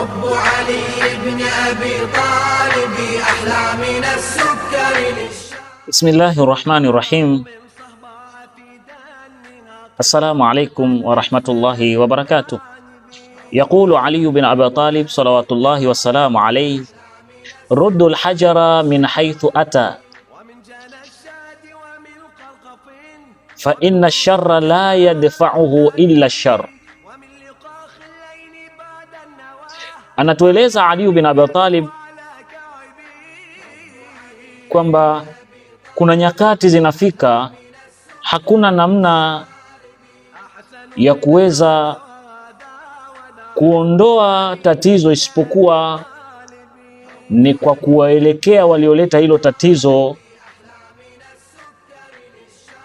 حب علي بن أبي طالب أحلى من السكر. بسم الله الرحمن الرحيم. السلام عليكم ورحمة الله وبركاته. يقول علي بن أبي طالب صلوات الله والسلام عليه: رد الحجر من حيث أتى فإن الشر لا يدفعه إلا الشر. Anatueleza Ali bin Abi Talib kwamba kuna nyakati zinafika, hakuna namna ya kuweza kuondoa tatizo isipokuwa ni kwa kuwaelekea walioleta hilo tatizo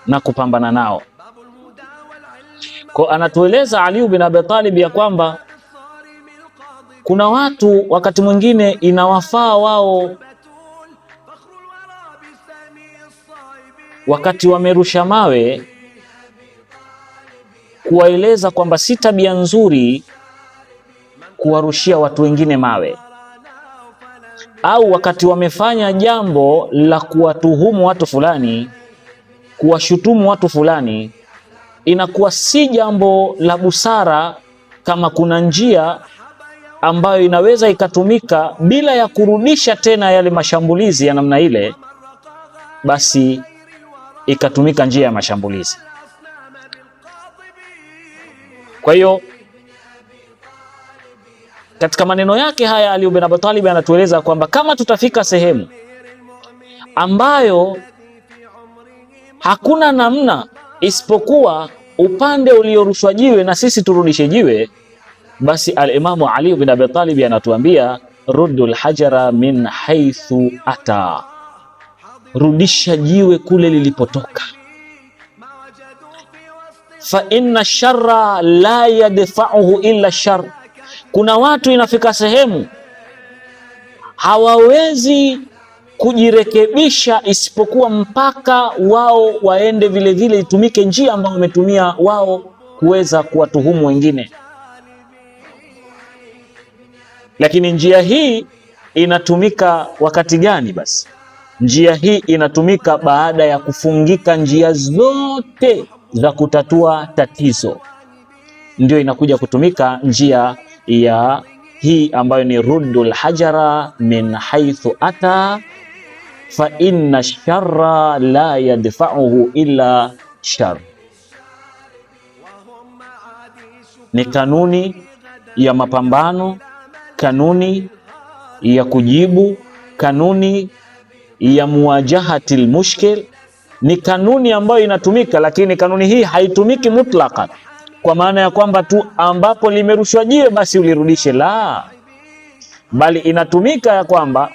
na kupambana nao. Kwa anatueleza Ali bin Abi Talib ya kwamba kuna watu wakati mwingine inawafaa wao wakati wamerusha mawe kuwaeleza kwamba si tabia nzuri kuwarushia watu wengine mawe, au wakati wamefanya jambo la kuwatuhumu watu fulani, kuwashutumu watu fulani, inakuwa si jambo la busara kama kuna njia ambayo inaweza ikatumika bila ya kurudisha tena yale mashambulizi ya namna ile, basi ikatumika njia ya mashambulizi. Kwa hiyo katika maneno yake haya Ali bin Abi Talib anatueleza kwamba kama tutafika sehemu ambayo hakuna namna isipokuwa upande uliorushwa jiwe na sisi turudishe jiwe, basi al-Imamu Ali bin Abi Talib anatuambia ruddul hajara min haythu ata, rudisha jiwe kule lilipotoka. Fa inna sharra la yadfa'uhu illa shar. Kuna watu inafika sehemu hawawezi kujirekebisha isipokuwa mpaka wao waende vile vile, itumike njia ambayo wametumia wao kuweza kuwatuhumu wengine. Lakini njia hii inatumika wakati gani? Basi njia hii inatumika baada ya kufungika njia zote za kutatua tatizo, ndio inakuja kutumika njia ya hii ambayo ni ruddul hajara min haythu ata fa inna sharra la yadfa'uhu illa shar. Ni kanuni ya mapambano, kanuni ya kujibu, kanuni ya muwajahatil mushkil, ni kanuni ambayo inatumika, lakini kanuni hii haitumiki mutlaqan kwa maana ya kwamba tu ambapo limerushwa jiwe basi ulirudishe, la, bali inatumika ya kwamba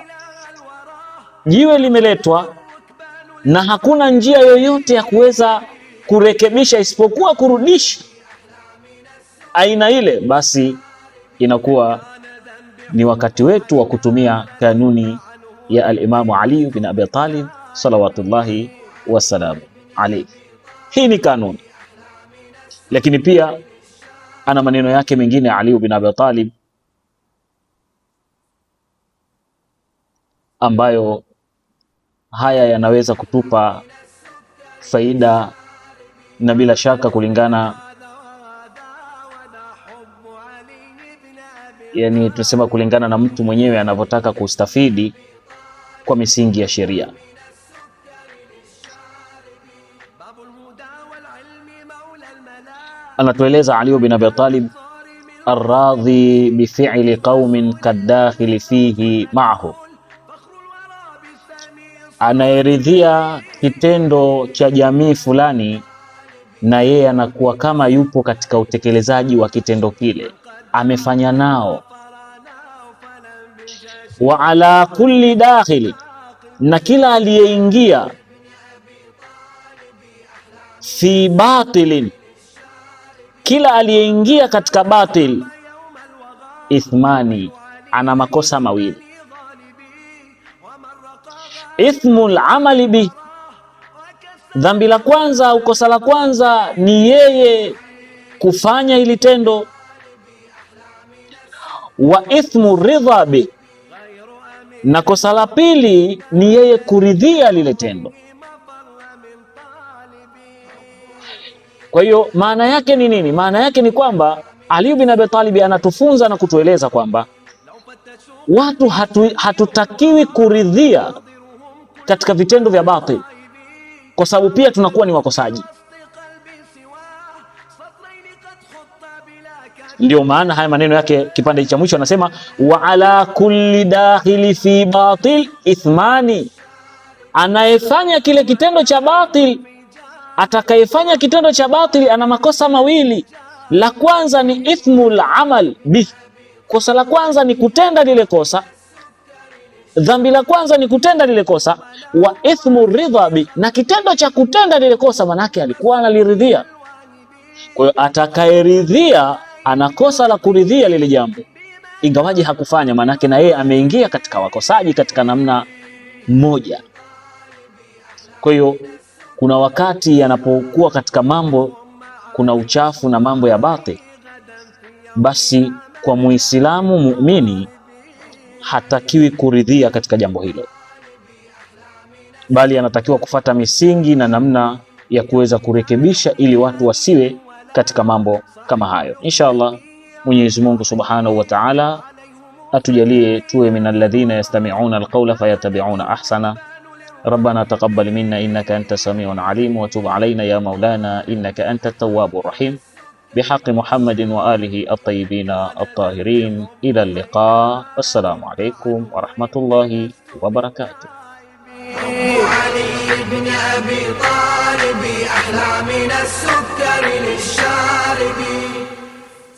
jiwe limeletwa na hakuna njia yoyote ya kuweza kurekebisha isipokuwa kurudisha aina ile, basi inakuwa ni wakati wetu wa kutumia kanuni ya al-Imamu Ali bin Abi Talib salawatullahi wasalamu alayhi. Hii ni kanuni, lakini pia ana maneno yake mengine Ali bin Abi Talib ambayo haya yanaweza kutupa faida, na bila shaka kulingana, yani tunasema kulingana na mtu mwenyewe anavyotaka kustafidi kwa misingi ya sheria. Anatueleza Ali bin Abi Talib, arradhi bifi'li qaumin kadakhili fihi ma'ahu, anayeridhia kitendo cha jamii fulani na yeye anakuwa kama yupo katika utekelezaji wa kitendo kile, amefanya nao. Wa ala kulli dakhili, na kila aliyeingia, fi batilin, kila aliyeingia katika batil, ithmani, ana makosa mawili. Ithmul amali bi, dhambi la kwanza au kosa la kwanza ni yeye kufanya hili tendo. wa ithmu ridha bi, na kosa la pili ni yeye kuridhia lile tendo. Kwa hiyo maana yake ni nini? Maana yake ni kwamba Ali bin Abi Talib anatufunza na kutueleza kwamba watu hatutakiwi kuridhia katika vitendo vya batil, kwa sababu pia tunakuwa ni wakosaji. Ndio maana haya maneno yake kipande cha mwisho anasema wa ala kulli dakhili fi batil ithmani, anayefanya kile kitendo cha batil, atakayefanya kitendo cha batil ana makosa mawili. La kwanza ni ithmul amal bih, kosa la kwanza ni kutenda lile kosa, dhambi la kwanza ni kutenda lile kosa. Wa ithmu ridha bi, na kitendo cha kutenda lile kosa manake alikuwa analiridhia. Kwa hiyo atakayeridhia ana kosa la kuridhia lile jambo, ingawaje hakufanya, manake na yeye ameingia katika wakosaji katika namna moja. Kwa hiyo kuna wakati yanapokuwa katika mambo kuna uchafu na mambo ya batil, basi kwa Muislamu muumini hatakiwi kuridhia katika jambo hilo, bali anatakiwa kufata misingi na namna ya kuweza kurekebisha ili watu wasiwe katika mambo kama hayo. Inshallah Mwenyezi Mungu Subhanahu wa Ta'ala atujalie tuwe min alladhina yastami'una alqawla fayattabi'una ahsana. ربنا تقبل منا إنك أنت السميع العليم وتب علينا يا مولانا إنك أنت التواب الرحيم بحق محمد وآله الطيبين الطاهرين. إلى اللقاء، السلام عليكم ورحمة الله وبركاته. علي بن أبي طالب أحلى من السكر للشارب.